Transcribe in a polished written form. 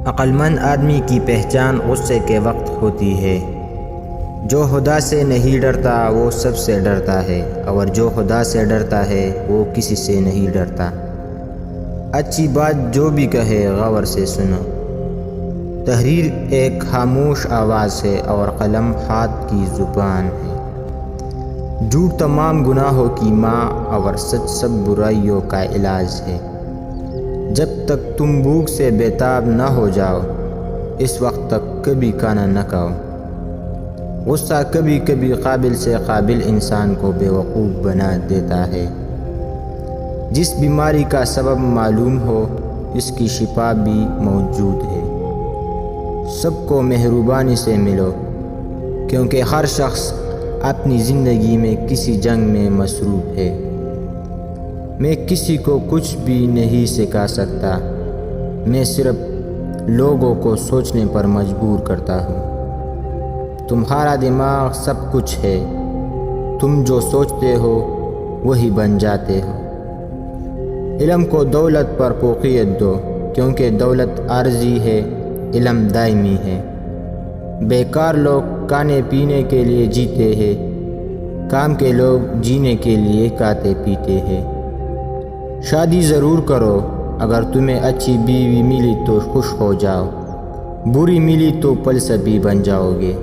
عقلمند آدمی کی پہچان غصے کے وقت ہوتی ہے۔ جو خدا سے نہیں ڈرتا وہ سب سے ڈرتا ہے، اور جو خدا سے ڈرتا ہے وہ کسی سے نہیں ڈرتا۔ اچھی بات جو بھی کہے غور سے سنو۔ تحریر ایک خاموش آواز ہے اور قلم ہاتھ کی زبان ہے۔ جھوٹ تمام گناہوں کی ماں اور سچ سب برائیوں کا علاج ہے۔ جب تک تم بھوک سے بیتاب نہ ہو جاؤ، اس وقت تک کبھی کھانا نہ کھاؤ۔ غصہ کبھی کبھی قابل سے قابل انسان کو بیوقوف بنا دیتا ہے۔ جس بیماری کا سبب معلوم ہو، اس کی شفا بھی موجود ہے۔ سب کو مہربانی سے ملو، کیونکہ ہر شخص اپنی زندگی میں کسی جنگ میں مصروف ہے۔ میں کسی کو کچھ بھی نہیں سکھا سکتا، میں صرف لوگوں کو سوچنے پر مجبور کرتا ہوں۔ تمہارا دماغ سب کچھ ہے، تم جو سوچتے ہو وہی بن جاتے ہو۔ علم کو دولت پر فوقیت دو، کیونکہ دولت عارضی ہے، علم دائمی ہے۔ بیکار لوگ کھانے پینے کے لیے جیتے ہیں، کام کے لوگ جینے کے لیے کھاتے پیتے ہیں۔ شادی ضرور کرو، اگر تمہیں اچھی بیوی ملی تو خوش ہو جاؤ، بری ملی تو پلسبی بن جاؤ گے۔